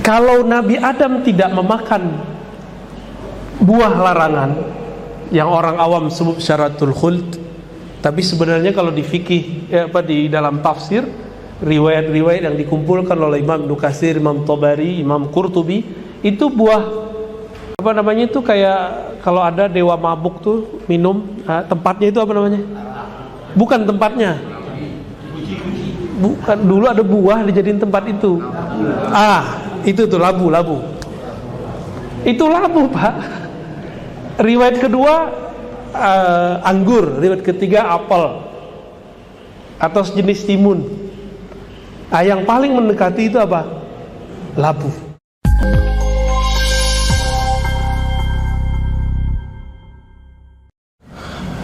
Kalau Nabi Adam tidak memakan buah larangan yang orang awam sebut syaratul khuld, tapi sebenarnya kalau di fikih di dalam tafsir, riwayat-riwayat yang dikumpulkan oleh Imam Ibnu Katsir, Imam Tabari, Imam Qurtubi, itu buah itu kayak kalau ada dewa mabuk tuh minum, tempatnya itu apa namanya? Bukan tempatnya. Bukan, dulu ada buah dijadiin tempat itu. Itu tuh labu. Itu labu, Pak. Riwayat kedua anggur, riwayat ketiga apel atau sejenis timun. Yang paling mendekati itu apa? Labu.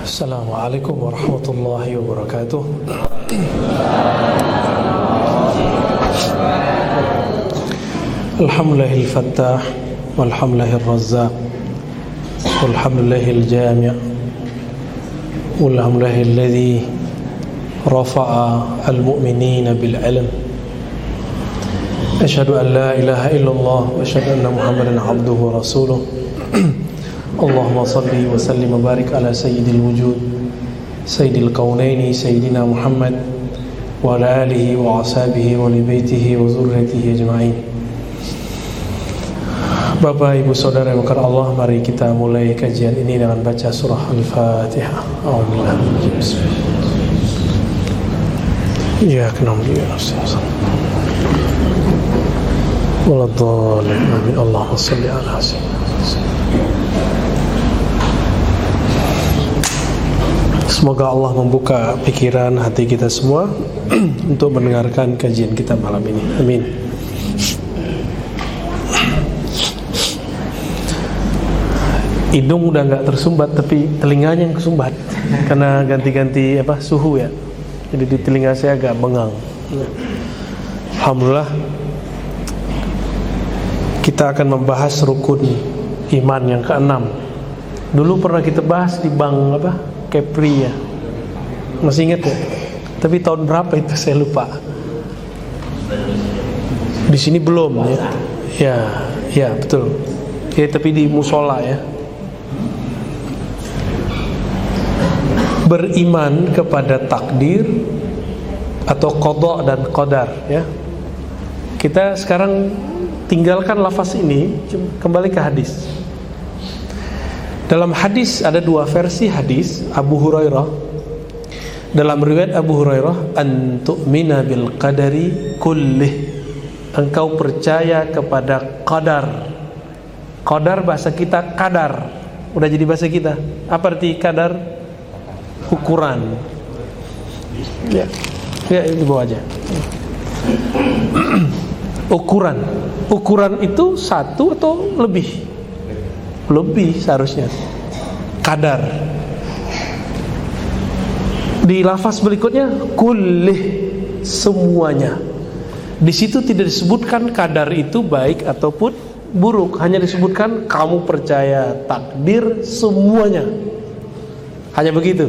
Assalamualaikum warahmatullahi wabarakatuh. Alhamdulillahil fattah walhamdulillahir razzaq walhamdulillahil jami' walhamdulillahil ladzi rafa'a al-mu'minina bil 'ilm. Asyhadu an la ilaha illallah wa asyhadu anna Muhammadan 'abduhu wa rasuluh. Allahumma salli wa sallim wa barik ala sayyidil wujud sayyidil kaunaini sayyidina Muhammad wa ala alihi wa ashabihi wa li baitihi wa zurriyyatihi ajma'in. Bapak, Ibu, Saudara yang berkah Allah, mari kita mulai kajian ini dengan baca surah Al-Fatihah. A'udzubillahi minasyaitonir rajim. Ya kenam dia waladhdallin. Amin. Allahumma shalli ala sayyidina. Semoga Allah membuka pikiran hati kita semua untuk mendengarkan kajian kita malam ini. Amin. Hidung udah nggak tersumbat, tapi telinganya yang kesumbat karena ganti-ganti suhu ya. Jadi di telinga saya agak bengang. Alhamdulillah, kita akan membahas rukun iman yang ke-6. Dulu pernah kita bahas di bank Kepri ya, masih ingat ya? Tapi tahun berapa itu saya lupa. Di sini belum ya. Ya betul. Ya, tapi di musola ya. Beriman kepada takdir atau qada dan qadar ya. Kita sekarang tinggalkan lafaz ini, kembali ke hadis. Dalam hadis ada dua versi hadis Abu Hurairah. Dalam riwayat Abu Hurairah, an tu'mina bil qadari kullih, engkau percaya kepada qadar. Qadar bahasa kita kadar, udah jadi bahasa kita. Apa arti kadar? Ukuran. Ya itu bawa aja. Ukuran itu satu atau lebih seharusnya. Kadar. Di lafaz berikutnya kullih, semuanya. Di situ tidak disebutkan kadar itu baik ataupun buruk, hanya disebutkan kamu percaya takdir semuanya. Hanya begitu.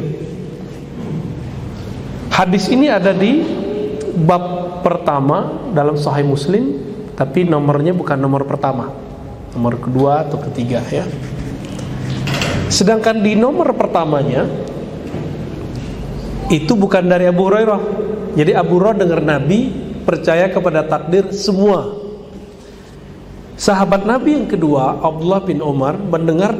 Hadis ini ada di bab pertama dalam Sahih Muslim, tapi nomornya bukan nomor pertama, nomor kedua atau ketiga ya. Sedangkan di nomor pertamanya itu bukan dari Abu Hurairah. Jadi Abu Hurairah dengar Nabi percaya kepada takdir semua. Sahabat Nabi yang kedua, Abdullah bin Umar, mendengar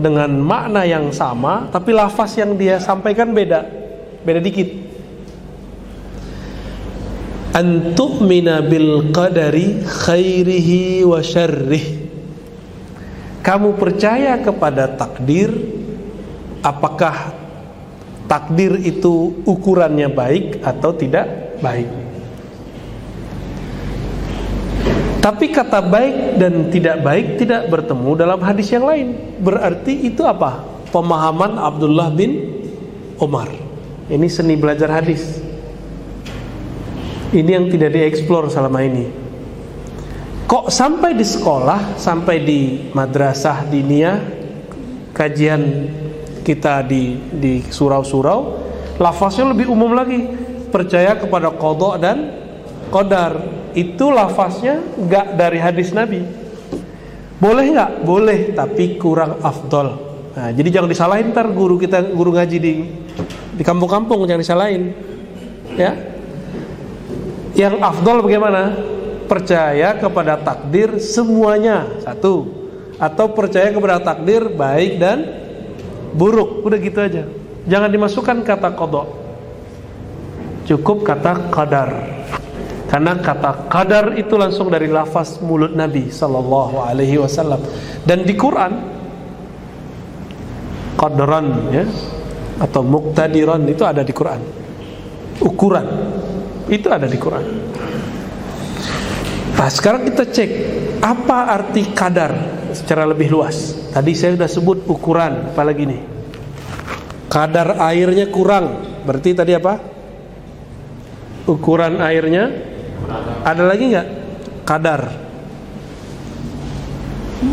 dengan makna yang sama, tapi lafaz yang dia sampaikan beda dikit. An tu'mina bil qadari khairihi wa syarrih. Kamu percaya kepada takdir, apakah takdir itu ukurannya baik atau tidak baik. Tapi kata baik dan tidak baik tidak bertemu dalam hadis yang lain. Berarti itu apa? Pemahaman Abdullah bin Umar. Ini seni belajar hadis. Ini yang tidak dieksplor selama ini. Kok sampai di sekolah, sampai di madrasah diniyah, kajian kita di surau-surau, lafaznya lebih umum lagi. Percaya kepada qada dan qadar. Itu lafaznya nggak dari hadis Nabi. Boleh nggak? Boleh, tapi kurang afdol. Nah, jadi jangan disalahin ntar guru ngaji di kampung-kampung, jangan disalahin. Ya. Yang afdol bagaimana? Percaya kepada takdir semuanya, satu. Atau percaya kepada takdir baik dan buruk. Udah gitu aja. Jangan dimasukkan kata qada. Cukup kata qadar. Karena kata qadar itu langsung dari lafaz mulut Nabi sallallahu alaihi wasallam. Dan di Quran qadran ya atau muqtadiran itu ada di Quran. Ukuran itu ada di Quran. Nah, sekarang kita cek apa arti qadar secara lebih luas. Tadi saya sudah sebut ukuran, apalagi nih? Kadar airnya kurang. Berarti tadi apa? Ukuran airnya. Ada lagi nggak? Kadar.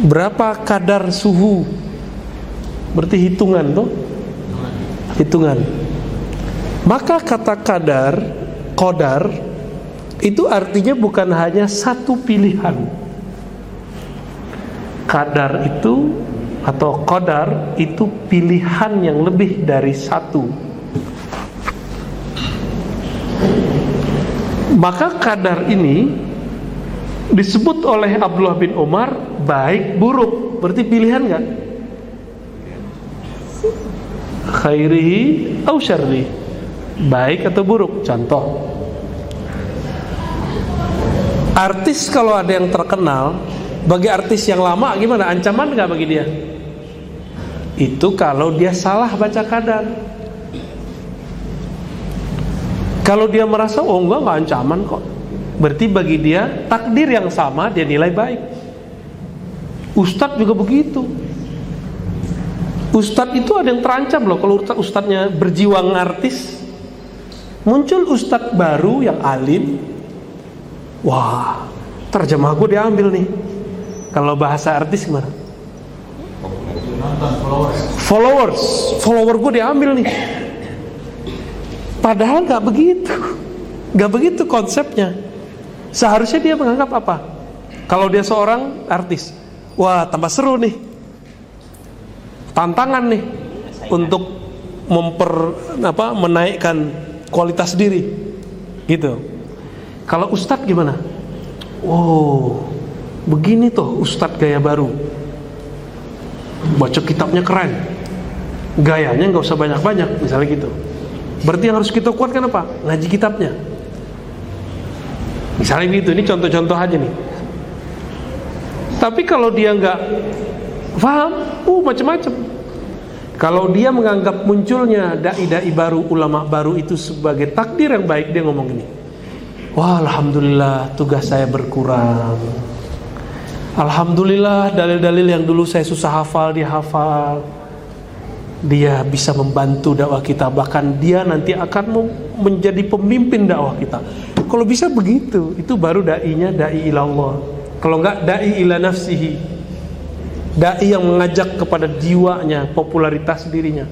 Berapa kadar suhu? Berarti hitungan tuh. Hitungan. Maka kata kadar, qadar itu artinya bukan hanya satu pilihan. Kadar itu atau qadar itu pilihan yang lebih dari satu. Maka kadar ini disebut oleh Abdullah bin Umar baik buruk. Berarti pilihan nggak? Khairihi au syarri, baik atau buruk. Contoh, artis kalau ada yang terkenal, bagi artis yang lama gimana? Ancaman nggak bagi dia? Itu kalau dia salah baca kadar. Kalau dia merasa oh enggak ancaman kok, berarti bagi dia takdir yang sama, dia nilai baik. Ustadz juga begitu. Ustadz itu ada yang terancam loh. Kalau ustadznya berjiwa ngartis, muncul ustadz baru yang alim, wah terjemah gue diambil nih. Kalau bahasa artis gimana? Follower gue diambil nih. Padahal nggak begitu konsepnya. Seharusnya dia menganggap apa? Kalau dia seorang artis, wah tambah seru nih, tantangan nih untuk menaikkan kualitas diri, gitu. Kalau ustadz gimana? Oh, begini tuh ustadz gaya baru, baca kitabnya keren, gayanya nggak usah banyak-banyak, misalnya gitu. Berarti yang harus kita kuatkan apa? Ngaji kitabnya. Misalnya gitu, ini contoh-contoh aja nih. Tapi kalau dia nggak paham, macam-macam. Kalau dia menganggap munculnya dai-dai baru, ulama baru itu sebagai takdir yang baik, dia ngomong gini, wah alhamdulillah tugas saya berkurang. Alhamdulillah dalil-dalil yang dulu saya susah hafal, dia hafal. Dia bisa membantu dakwah kita, bahkan dia nanti akan menjadi pemimpin dakwah kita. Kalau bisa begitu, itu baru dai-nya dai ilallah. Kalau enggak, dai ila nafsihi, dai yang mengajak kepada jiwanya, popularitas dirinya.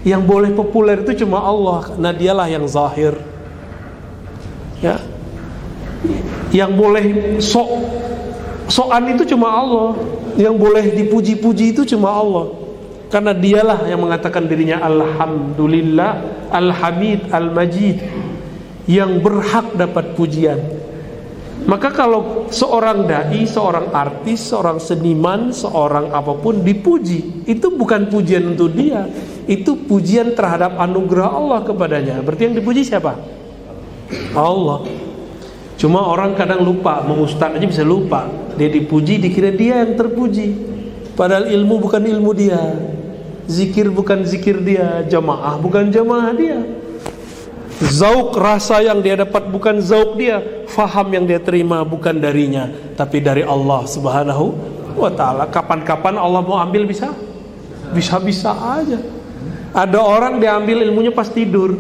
Yang boleh populer itu cuma Allah, karena dialah yang zahir. Ya, yang boleh sokan itu cuma Allah. Yang boleh dipuji-puji itu cuma Allah. Karena dialah yang mengatakan dirinya Alhamdulillah, Al-Hamid, Al-Majid, yang berhak dapat pujian. Maka kalau seorang dai, seorang artis, seorang seniman, seorang apapun dipuji, itu bukan pujian untuk dia, itu pujian terhadap anugerah Allah kepadanya. Berarti yang dipuji siapa? Allah. Cuma orang kadang lupa, mengustad aja bisa lupa. Dia dipuji, dikira dia yang terpuji, padahal ilmu bukan ilmu dia, zikir bukan zikir dia, jamaah bukan jamaah dia, zauk rasa yang dia dapat bukan zauk dia, faham yang dia terima bukan darinya, tapi dari Allah Subhanahu wa ta'ala. Kapan-kapan Allah mau ambil bisa aja. Ada orang diambil ilmunya pas tidur,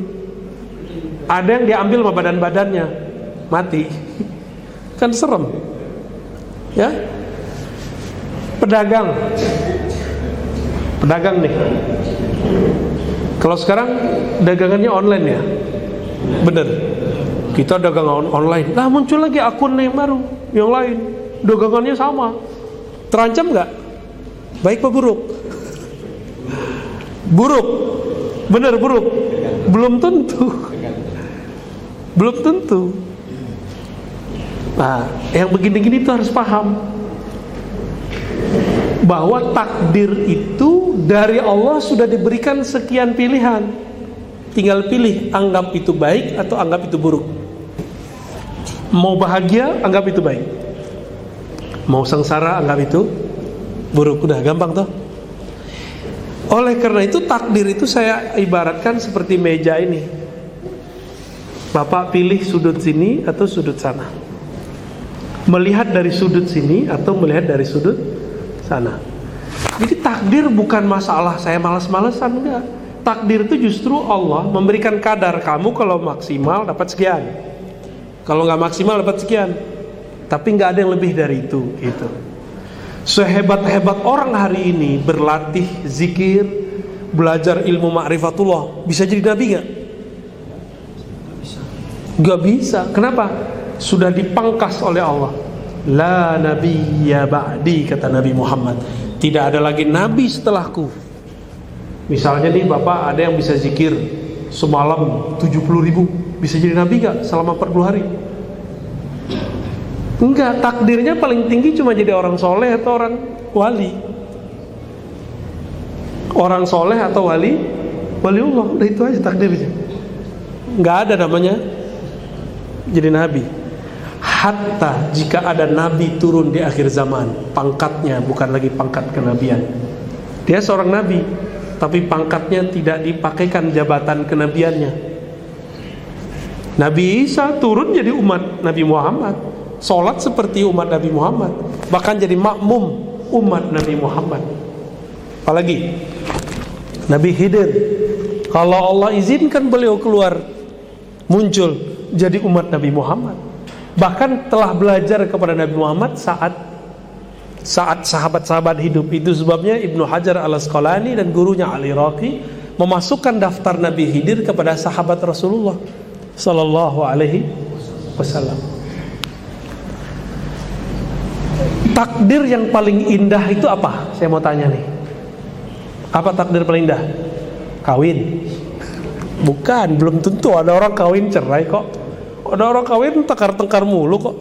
ada yang diambil sama badan-badannya mati. Kan serem ya. Pedagang nih, kalau sekarang dagangannya online ya, bener. Kita dagangan online, lah muncul lagi akun yang baru, yang lain, dagangannya sama. Terancam nggak? Baik apa buruk? Buruk, bener buruk. Belum tentu. Belum tentu. Nah, yang begini-gini itu harus paham bahwa takdir itu dari Allah sudah diberikan sekian pilihan. Tinggal pilih, anggap itu baik atau anggap itu buruk. Mau bahagia, anggap itu baik. Mau sengsara, anggap itu buruk. Udah gampang toh. Oleh karena itu takdir itu saya ibaratkan seperti meja ini. Bapak pilih sudut sini atau sudut sana. Melihat dari sudut sini atau melihat dari sudut sana. Jadi takdir bukan masalah saya malas-malesan, enggak. Takdir itu justru Allah memberikan kadar, kamu kalau maksimal dapat sekian, kalau nggak maksimal dapat sekian. Tapi nggak ada yang lebih dari itu gitu. Sehebat-hebat orang hari ini berlatih zikir, belajar ilmu ma'rifatullah, bisa jadi nabi nggak? Nggak bisa. Kenapa? Sudah dipangkas oleh Allah. La nabiyya ba'di, kata Nabi Muhammad. Tidak ada lagi nabi setelahku. Misalnya nih Bapak ada yang bisa zikir semalam 70.000, bisa jadi nabi gak selama 40 hari? Enggak, takdirnya paling tinggi cuma jadi orang soleh atau orang wali. Orang soleh atau waliullah, udah itu aja takdirnya. Enggak ada namanya jadi nabi. Hatta jika ada nabi turun di akhir zaman, pangkatnya bukan lagi pangkat kenabian. Dia seorang nabi, tapi pangkatnya tidak dipakaikan jabatan kenabiannya. Nabi Isa turun jadi umat Nabi Muhammad, sholat seperti umat Nabi Muhammad, bahkan jadi makmum umat Nabi Muhammad. Apalagi Nabi Khidir, kalau Allah izinkan beliau keluar, muncul jadi umat Nabi Muhammad. Bahkan telah belajar kepada Nabi Muhammad saat sahabat-sahabat hidup. Itu sebabnya Ibnu Hajar al-Asqalani dan gurunya Al-Iraqi memasukkan daftar Nabi Khidir kepada sahabat Rasulullah sallallahu alaihi wasallam. Takdir yang paling indah itu apa? Saya mau tanya nih. Apa takdir paling indah? Kawin? Bukan, belum tentu. Ada orang kawin cerai kok. Ada orang kawin tengkar-tengkar mulu kok.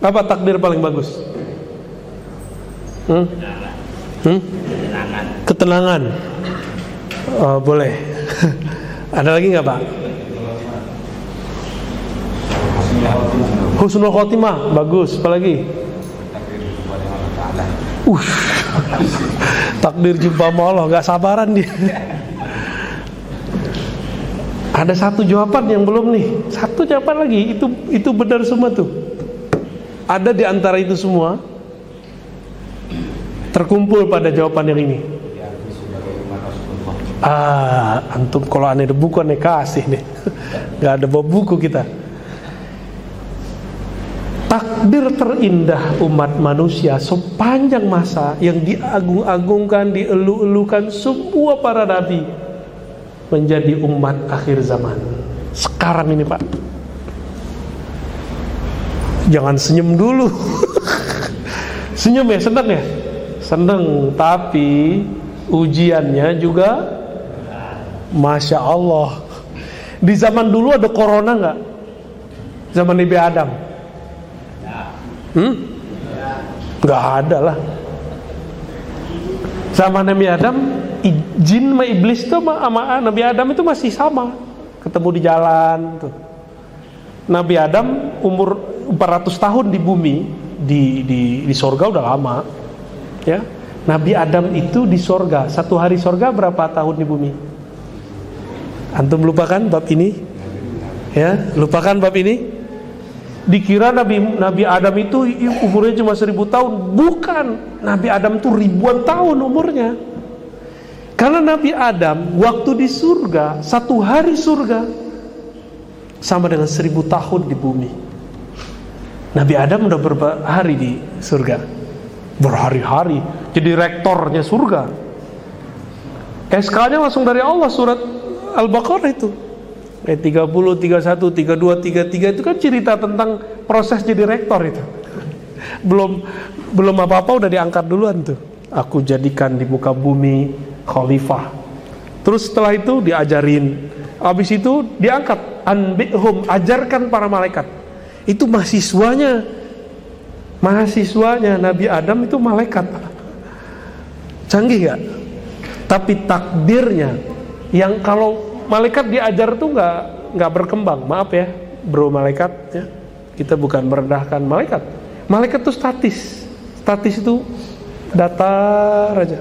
Apa takdir paling bagus? Ketenangan. Oh, boleh. Ada lagi nggak Pak? Husnul khotimah, bagus. Apa lagi? Takdir jumpa sama Allah, nggak sabaran dia. Ada satu jawaban yang belum nih. Satu jawaban lagi. Itu benar semua tuh. Ada di antara itu semua terkumpul pada jawaban yang ini. Antum kalau aneh ada buku aneh kasih nih. Gak ada bawa buku kita. Takdir terindah umat manusia sepanjang masa yang diagung-agungkan, dielu-elukan semua para nabi, menjadi umat akhir zaman. Sekarang ini Pak, jangan senyum dulu. Senyum ya, senang ya? Senang, tapi ujiannya juga Masya Allah. Di zaman dulu ada corona nggak? Zaman Nabi Adam? Nggak ada lah. Zaman Nabi Adam, jin sama iblis itu sama Nabi Adam itu masih sama, ketemu di jalan tuh. Nabi Adam umur 400 tahun di bumi, di sorga udah lama ya. Nabi Adam itu di sorga, satu hari sorga berapa tahun di bumi? Antum lupakan bab ini ya, lupakan bab ini. Dikira Nabi Adam itu umurnya cuma 1000 tahun. Bukan, Nabi Adam itu ribuan tahun umurnya. Karena Nabi Adam waktu di surga, satu hari surga sama dengan 1000 tahun di bumi. Nabi Adam udah berapa hari di surga? Berhari-hari. Jadi rektornya surga. SK-nya langsung dari Allah, surat Al-Baqarah itu. Ayat 30, 31, 32, 33 itu kan cerita tentang proses jadi rektor itu. Belum apa-apa udah diangkat duluan tuh. Aku jadikan di muka bumi khalifah. Terus setelah itu diajarin. Habis itu diangkat, anbihum, ajarkan para malaikat. Itu mahasiswanya Nabi Adam itu malaikat. Canggih gak? Tapi takdirnya yang kalau malaikat diajar tuh nggak berkembang. Maaf ya, bro malaikat ya. Kita bukan merendahkan malaikat. Malaikat tuh statis. Statis itu datar aja.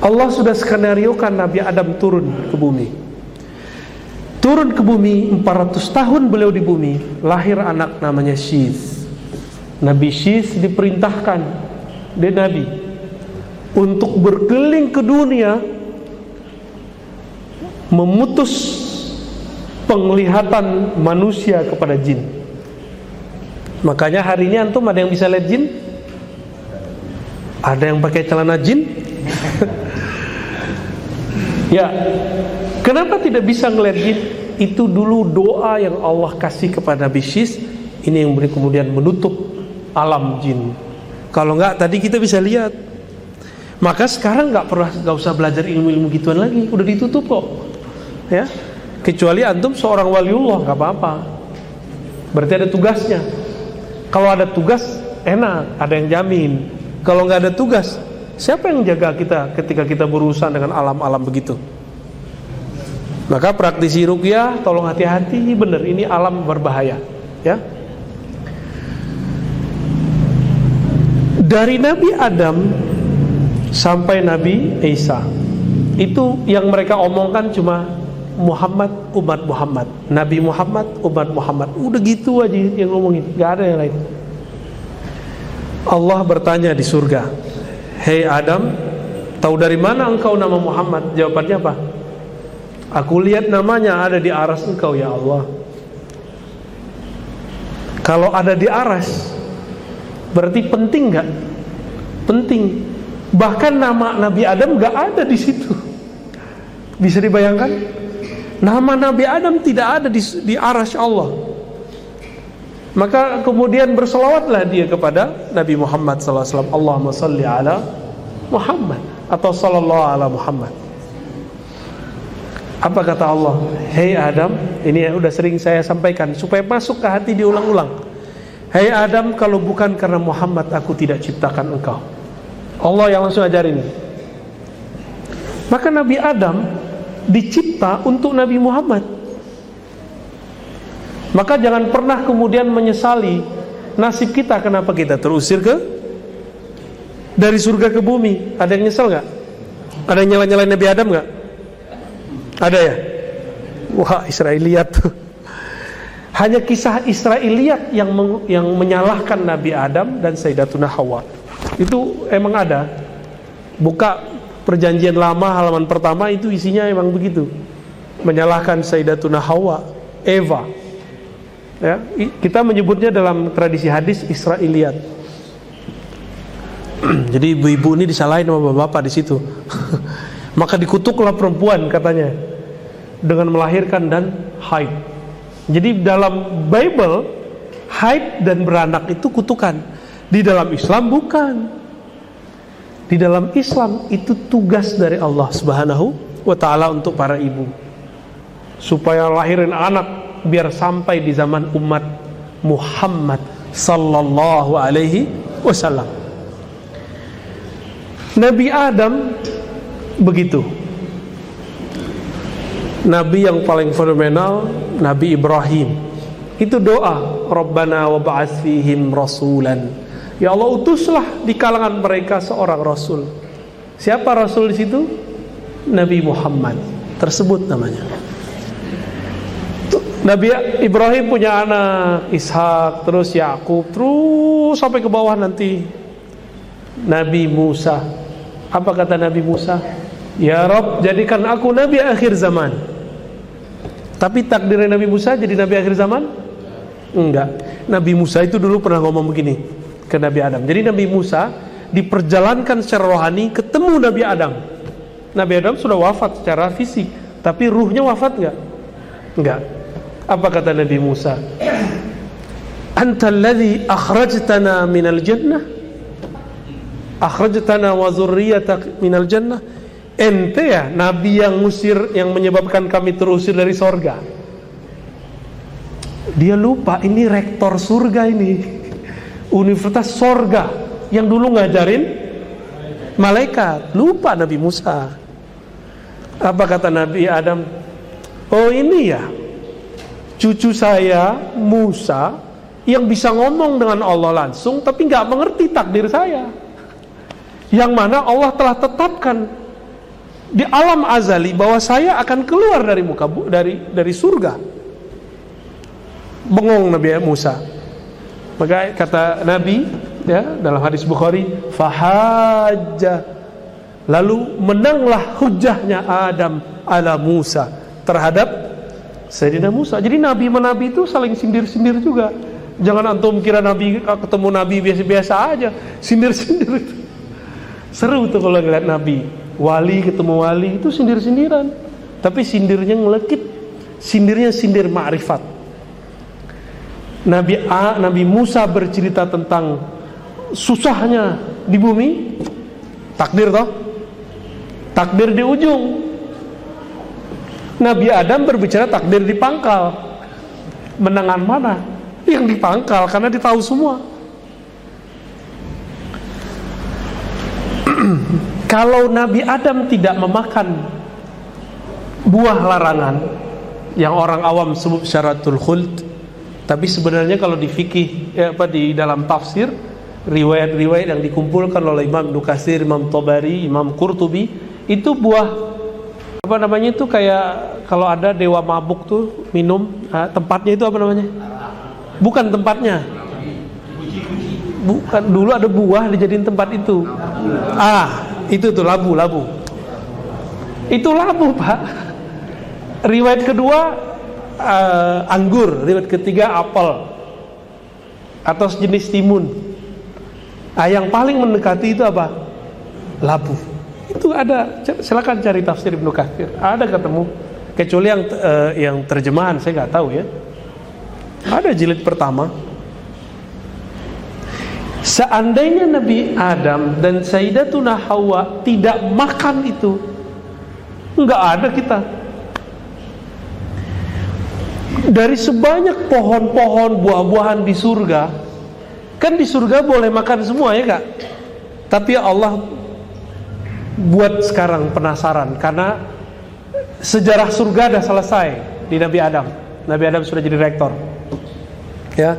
Allah sudah skenariokan Nabi Adam turun ke bumi. Turun ke bumi 400 tahun beliau di bumi, lahir anak namanya Syith. Nabi Syith diperintahkan dia nabi untuk berkeliling ke dunia memutus penglihatan manusia kepada jin. Makanya hari ini antum ada yang bisa lihat jin? Ada yang pakai celana jin? Ya, kenapa tidak bisa ngelihat jin? Itu dulu doa yang Allah kasih kepada Nabi Syith. Ini yang kemudian menutup alam jin. Kalau enggak tadi kita bisa lihat. Maka sekarang nggak usah belajar ilmu-ilmu gituan lagi, udah ditutup kok. Ya, kecuali antum seorang waliullah nggak apa-apa. Berarti ada tugasnya. Kalau ada tugas enak, ada yang jamin. Kalau nggak ada tugas, siapa yang jaga kita ketika kita berurusan dengan alam-alam begitu? Maka praktisi ruqyah tolong hati-hati, bener ini alam berbahaya. Ya. Dari Nabi Adam sampai Nabi Isa, itu yang mereka omongkan cuma Muhammad, umat Muhammad, Nabi Muhammad, umat Muhammad. Udah gitu aja yang ngomongin, gak ada yang lain. Allah bertanya di surga, hei Adam, tahu dari mana engkau nama Muhammad? Jawabannya apa? Aku lihat namanya ada di aras engkau ya Allah. Kalau ada di aras, berarti penting gak? Penting. Bahkan nama Nabi Adam gak ada di situ. Bisa dibayangkan? Nama Nabi Adam tidak ada di arasy Allah. Maka kemudian berselawatlah dia kepada Nabi Muhammad SAW. Allahumma salli ala Muhammad atau sallallahu ala Muhammad. Apa kata Allah? Hei Adam, ini udah sering saya sampaikan supaya masuk ke hati diulang-ulang. Hei Adam, kalau bukan karena Muhammad aku tidak ciptakan engkau. Allah yang langsung ajarin. Maka Nabi Adam dicipta untuk Nabi Muhammad. Maka jangan pernah kemudian menyesali nasib kita, kenapa kita terusir dari surga ke bumi. Ada yang nyesal gak? Ada yang nyala-nyalain Nabi Adam gak? Ada ya? Wah, Israiliyat tuh. Hanya kisah Israiliyat yang menyalahkan Nabi Adam dan Sayyidatuna Hawa. Itu emang ada. Buka Perjanjian Lama halaman pertama itu isinya emang begitu, menyalahkan Sayyidatuna Hawa, Eva. Ya, kita menyebutnya dalam tradisi hadis Israiliyat. Jadi ibu-ibu ini disalahin sama bapak di situ. Maka dikutuklah perempuan katanya dengan melahirkan dan haid. Jadi dalam Bible haid dan beranak itu kutukan. Di dalam Islam bukan. Di dalam Islam itu tugas dari Allah Subhanahu wa ta'ala untuk para ibu, supaya lahirin anak biar sampai di zaman umat Muhammad sallallahu alaihi wasallam. Nabi Adam begitu. Nabi yang paling fenomenal Nabi Ibrahim. Itu doa, Rabbana wa ba'ats fihim rasulan. Ya Allah, utuslah di kalangan mereka seorang rasul. Siapa rasul di situ? Nabi Muhammad. Tersebut namanya. Nabi Ibrahim punya anak Ishak, terus Yakub, terus sampai ke bawah nanti Nabi Musa. Apa kata Nabi Musa? Ya Rabb, jadikan aku nabi akhir zaman. Tapi takdirnya Nabi Musa jadi nabi akhir zaman? Enggak. Nabi Musa itu dulu pernah ngomong begini ke Nabi Adam. Jadi Nabi Musa diperjalankan secara rohani ketemu Nabi Adam. Nabi Adam sudah wafat secara fisik, tapi ruhnya wafat enggak? Enggak. Apa kata Nabi Musa? Antal ladzi akhrajtana minal jannah, akhrajtana wa dzurriyyatak minal jannah. Ente ya nabi yang ngusir, yang menyebabkan kami terusir dari sorga. Dia lupa ini rektor surga ini, universitas sorga yang dulu ngajarin malaikat. Lupa Nabi Musa. Apa kata Nabi Adam? Oh ini ya cucu saya Musa yang bisa ngomong dengan Allah langsung, tapi nggak mengerti takdir saya, yang mana Allah telah tetapkan di alam azali bahwa saya akan keluar dari dari surga. Bengong Nabi Musa. Maka kata Nabi ya dalam hadis Bukhari, fahajja, lalu menanglah hujahnya Adam ala Musa terhadap Sayyidina Musa. Jadi nabi menabi itu saling sindir-sindir juga. Jangan antum kira nabi ketemu nabi biasa-biasa aja, sindir-sindir itu. Seru tuh kalau ngeliat nabi. Wali ketemu wali itu sindir-sindiran, tapi sindirnya ngelekit, sindirnya sindir ma'rifat. Nabi Musa bercerita tentang susahnya di bumi, takdir toh, takdir di ujung. Nabi Adam berbicara takdir di pangkal. Menangan mana? Yang di pangkal, karena dia tahu semua. Kalau Nabi Adam tidak memakan buah larangan yang orang awam sebut syaratul khuld, tapi sebenarnya kalau di fikih di dalam tafsir, riwayat-riwayat yang dikumpulkan oleh Imam Ibnu Katsir, Imam Tabari, Imam Qurtubi, itu buah apa namanya itu kayak kalau ada dewa mabuk tuh minum, tempatnya itu apa namanya? Bukan tempatnya. Bukan, dulu ada buah dijadiin tempat itu. Itu tuh labu. Itu labu, Pak. Riwayat kedua anggur, riwayat ketiga apel atau sejenis timun. Yang paling mendekati itu apa? Labu. Itu ada, silakan cari tafsir Ibnu Katsir. Ada ketemu. Kecuali yang terjemahan saya nggak tahu ya. Ada jilid pertama. Seandainya Nabi Adam dan Sayyidatuna Hawa tidak makan itu, nggak ada kita. Dari sebanyak pohon-pohon buah-buahan di surga, kan di surga boleh makan semua ya Kak? Tapi Allah buat sekarang penasaran, karena sejarah surga dah selesai di Nabi Adam. Nabi Adam sudah jadi rektor, ya.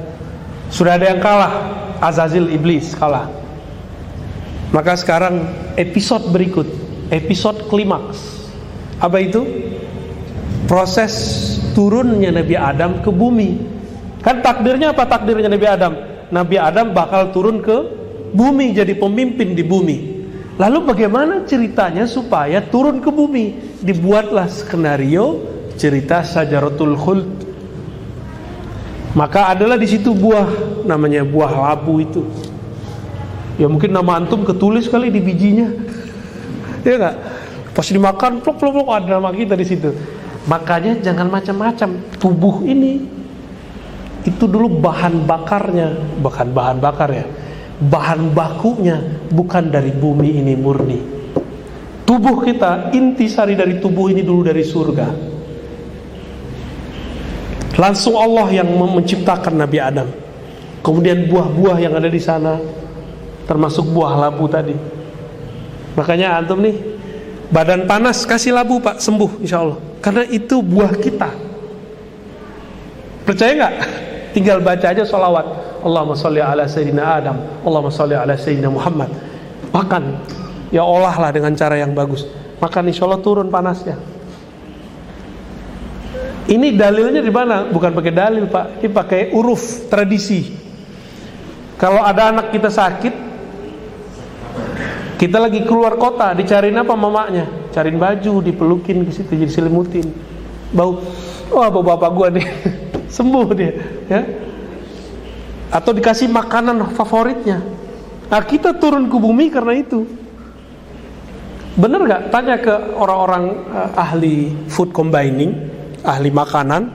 Sudah ada yang kalah, Azazil iblis kalah. Maka sekarang episode berikut, episode klimaks. Apa itu? Proses turunnya Nabi Adam ke bumi. Kan takdirnya apa takdirnya Nabi Adam? Nabi Adam bakal turun ke bumi, jadi pemimpin di bumi. Lalu bagaimana ceritanya supaya turun ke bumi? Dibuatlah skenario cerita Syajaratul Khuld. Maka adalah di situ buah, namanya buah labu itu. Ya mungkin nama antum ketulis kali di bijinya, ya nggak? Pas dimakan, plok ada nama kita di situ. Makanya jangan macam-macam. Tubuh ini itu dulu bahan bakarnya, bukan bahan bakar ya, bahan bakunya bukan dari bumi ini murni. Tubuh kita, intisari dari tubuh ini dulu dari surga. Langsung Allah yang menciptakan Nabi Adam. Kemudian buah-buah yang ada di sana, termasuk buah labu tadi. Makanya antum nih, badan panas kasih labu Pak, sembuh insya Allah. Karena itu buah kita. Percaya nggak? Tinggal baca aja sholawat. Allahumma sholli ala Sayyidina Adam, Allahumma sholli ala Sayyidina Muhammad. Makan, ya olahlah dengan cara yang bagus. Makan insya Allah turun panasnya. Ini dalilnya di mana? Bukan pakai dalil Pak, ini pakai uruf, tradisi. Kalau ada anak kita sakit, kita lagi keluar kota, dicariin apa mamanya? Cariin baju, dipelukin ke situ, jadi selimutin. Bau, wah bau bapak gua nih, sembuh dia, ya. Atau dikasih makanan favoritnya. Nah kita turun ke bumi karena itu. Bener gak? Tanya ke orang-orang ahli food combining, ahli makanan,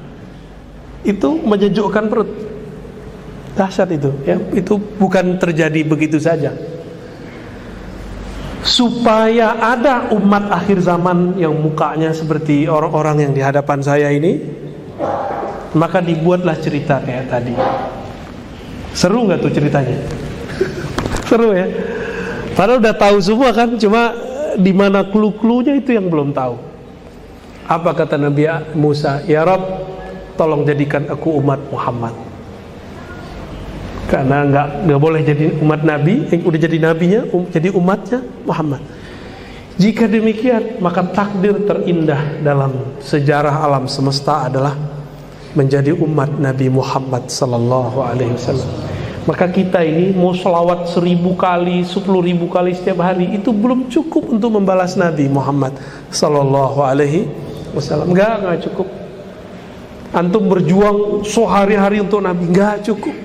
itu menyejukkan perut. Dahsyat itu, ya. Itu bukan terjadi begitu saja. Supaya ada umat akhir zaman yang mukanya seperti orang-orang yang di hadapan saya ini, maka dibuatlah cerita kayak tadi. Seru nggak tuh ceritanya? Seru ya. Padahal udah tahu semua kan, cuma di mana clue-cluenya itu yang belum tahu. Apa kata Nabi Musa? Ya Rabb, tolong jadikan aku umat Muhammad. Karena nggak boleh jadi umat Nabi, yang udah jadi nabinya, jadi umatnya Muhammad. Jika demikian, maka takdir terindah dalam sejarah alam semesta adalah menjadi umat Nabi Muhammad sallallahu alaihi wasallam. Maka kita ini mau selawat 1000 kali, 10.000 kali setiap hari, itu belum cukup untuk membalas Nabi Muhammad sallallahu alaihi wasallam. Enggak cukup. Antum berjuang sehari-hari untuk Nabi, enggak cukup.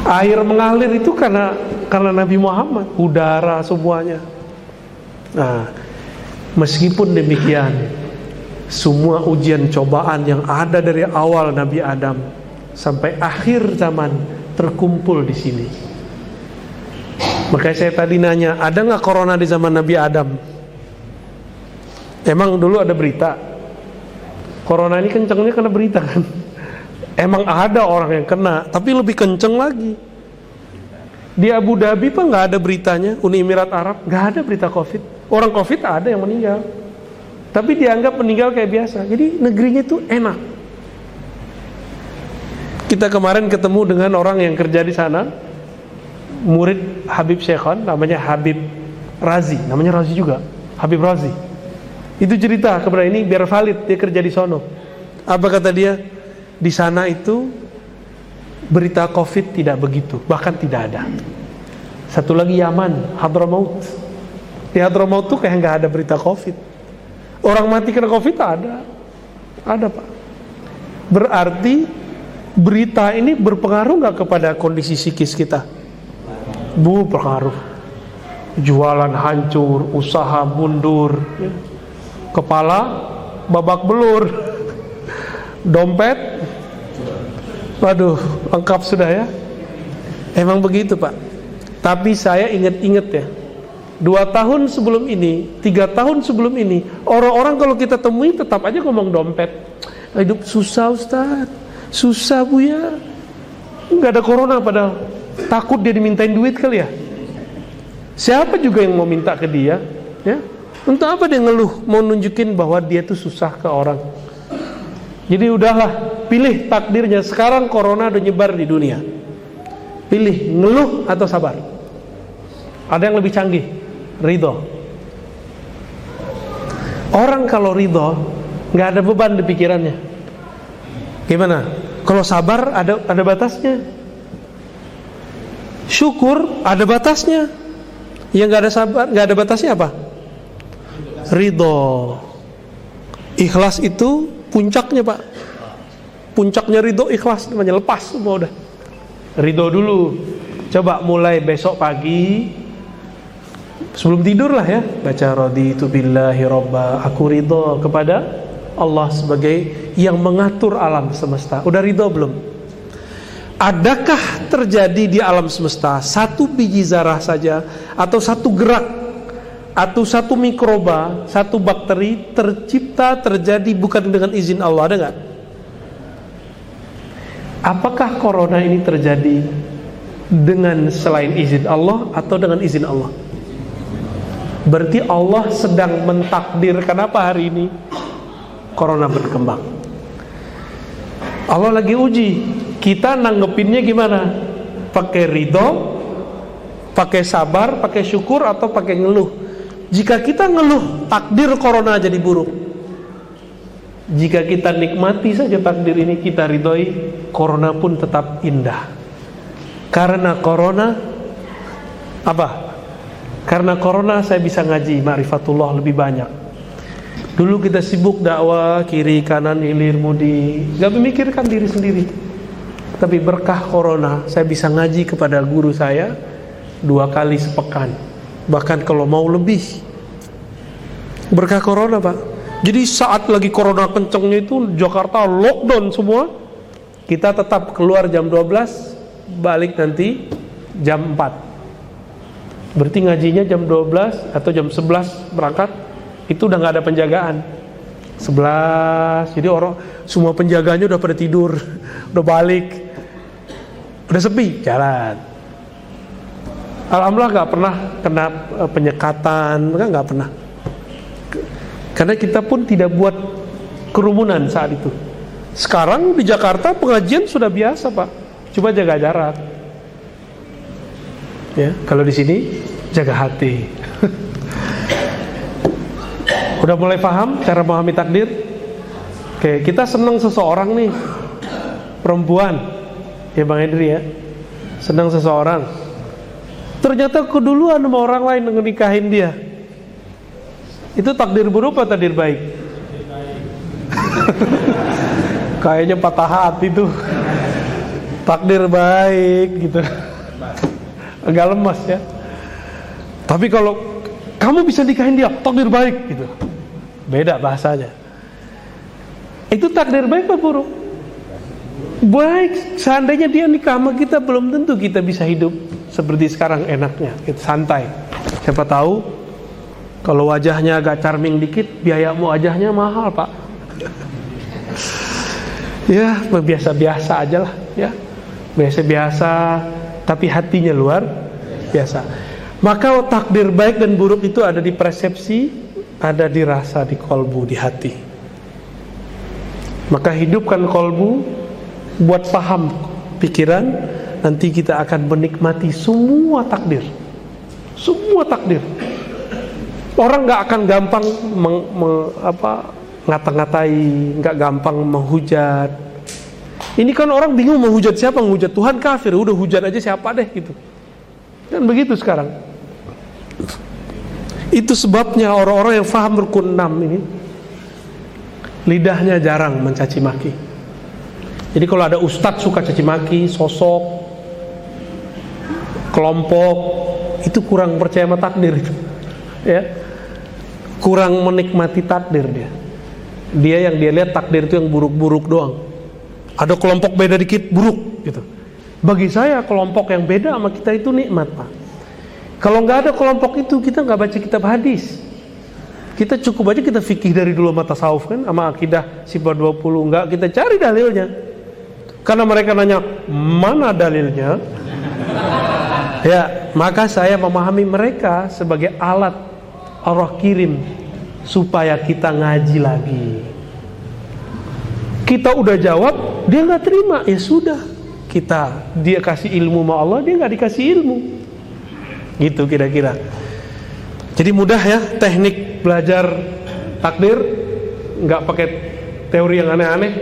Air mengalir itu karena Nabi Muhammad, udara semuanya. Nah, meskipun demikian, semua ujian cobaan yang ada dari awal Nabi Adam sampai akhir zaman terkumpul di sini. Makanya saya tadi nanya, ada nggak corona di zaman Nabi Adam? Emang dulu ada berita? Corona ini kencengnya karena berita kan? Emang ada orang yang kena, tapi lebih kenceng lagi. Di Abu Dhabi pun nggak ada beritanya, Uni Emirat Arab nggak ada berita COVID. Orang COVID ada yang meninggal, tapi dianggap meninggal kayak biasa. Jadi negerinya itu enak. Kita kemarin ketemu dengan orang yang kerja di sana, murid Habib Syekhon, namanya Habib Razi, namanya Razi juga, Habib Razi. Itu cerita kepada ini biar valid, dia kerja di sono. Apa kata dia? Di sana itu berita COVID tidak begitu, bahkan tidak ada. Satu lagi Yaman, Hadramaut. Di Hadramaut tuh kayak nggak ada berita COVID. Orang mati karena COVID ada Pak. Berarti berita ini berpengaruh nggak kepada kondisi psikis kita? Berpengaruh. Jualan hancur, usaha mundur, ya. Kepala babak belur. Dompet, waduh, lengkap sudah ya. Emang begitu Pak. Tapi saya ingat-ingat ya, 2 tahun sebelum ini, 3 tahun sebelum ini, orang-orang kalau kita temui tetap aja ngomong dompet. Hidup susah Ustaz, susah Bu ya. Nggak ada corona padahal. Takut dia dimintain duit kali ya. Siapa juga yang mau minta ke dia, ya? Untuk apa dia ngeluh, mau nunjukin bahwa dia tuh susah ke orang. Jadi udahlah, pilih takdirnya. Sekarang corona udah nyebar di dunia. Pilih ngeluh atau sabar. Ada yang lebih canggih, ridho. Orang kalau ridho nggak ada beban di pikirannya. Gimana? Kalau sabar ada batasnya. Syukur ada batasnya. Yang nggak ada sabar, nggak ada batasnya apa? Ridho. Ikhlas itu puncaknya Pak. Puncaknya ridho ikhlas namanya, lepas semua udah. Ridho dulu. Coba mulai besok pagi sebelum tidur lah ya, baca raditu billahi robba, aku ridho kepada Allah sebagai yang mengatur alam semesta. Udah ridho belum? Adakah terjadi di alam semesta satu biji zarah saja, atau satu gerak, atau satu mikroba, satu bakteri tercipta, terjadi bukan dengan izin Allah? Ada nggak? Apakah corona ini terjadi dengan selain izin Allah atau dengan izin Allah? Berarti Allah sedang mentakdirkan apa hari ini corona berkembang. Allah lagi uji kita, nanggepinnya gimana? Pakai ridho, pakai sabar, pakai syukur, atau pakai ngeluh? Jika kita ngeluh, takdir corona jadi buruk. Jika kita nikmati saja takdir ini, kita ridhoi, corona pun tetap indah. Karena corona apa? Karena corona saya bisa ngaji ma'rifatullah lebih banyak. Dulu kita sibuk dakwah kiri kanan hilir mudi, gak memikirkan diri sendiri. Tapi berkah corona saya bisa ngaji kepada guru saya 2 kali sepekan, bahkan kalau mau lebih. Berkah corona Pak. Jadi saat lagi corona kencengnya itu Jakarta lockdown semua, kita tetap keluar jam 12, balik nanti jam 4. Berarti ngajinya jam 12 atau jam 11 berangkat, itu udah gak ada penjagaan. 11, jadi orang semua penjaganya udah pada tidur, udah balik, udah sepi, jalan. Alhamdulillah gak pernah kena penyekatan, gak pernah. Karena kita pun tidak buat kerumunan saat itu. Sekarang di Jakarta pengajian sudah biasa, Pak. Cuma jaga jarak. Ya, kalau di sini jaga hati. Udah mulai paham cara memahami takdir? Oke, kita senang seseorang nih, perempuan, ya Bang Edri ya, senang seseorang. Ternyata keduluan sama orang lain nikahin dia. Itu takdir buruk atau takdir baik? Kayaknya patah hati tuh. Takdir baik gitu. Agak lemas ya. Tapi kalau kamu bisa nikahin dia, takdir baik gitu. Beda bahasanya. Itu takdir baik apa buruk? Baik. Seandainya dia nikah sama kita, belum tentu kita bisa hidup seperti sekarang enaknya. Kita santai. Siapa tahu kalau wajahnya agak charming dikit, biayamu wajahnya mahal, Pak. Ya, biasa-biasa aja lah ya. Biasa-biasa, tapi hatinya luar biasa. Maka takdir baik dan buruk itu ada di persepsi, ada di rasa, di kolbu, di hati. Maka hidupkan kolbu, buat paham pikiran, nanti kita akan menikmati semua takdir. Semua takdir. Orang nggak akan gampang ngata-ngatai, nggak gampang menghujat. Ini kan orang bingung menghujat siapa, menghujat Tuhan kafir, udah hujat aja siapa deh gitu. Kan begitu sekarang. Itu sebabnya orang-orang yang faham rukun 6 ini lidahnya jarang mencaci maki. Jadi kalau ada ustadz suka caci maki, sosok, kelompok, itu kurang percaya sama takdir itu. Ya. Kurang menikmati takdir dia. Dia yang dia lihat takdir itu yang buruk-buruk doang. Ada kelompok beda dikit buruk gitu. Bagi saya kelompok yang beda sama kita itu nikmat, Pak. Kalau nggak ada kelompok itu, kita nggak baca kitab hadis. Kita cukup aja kita fikih dari dulu sama tasawuf kan, sama akidah sifat 20, nggak kita cari dalilnya. Karena mereka nanya mana dalilnya, ya maka saya memahami mereka sebagai alat Allah kirim supaya kita ngaji lagi. Kita udah jawab, dia nggak terima, ya sudah. Dia kasih ilmu sama Allah, dia nggak dikasih ilmu. Gitu kira-kira. Jadi mudah ya teknik belajar takdir, nggak pakai teori yang aneh-aneh,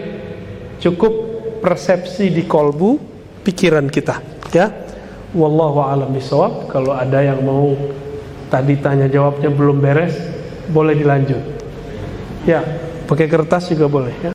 cukup persepsi di kolbu pikiran kita. Ya, wallahu a'lam bishawab. Kalau ada yang mau tadi tanya jawabnya belum beres, boleh dilanjut. Ya, pakai kertas juga boleh ya.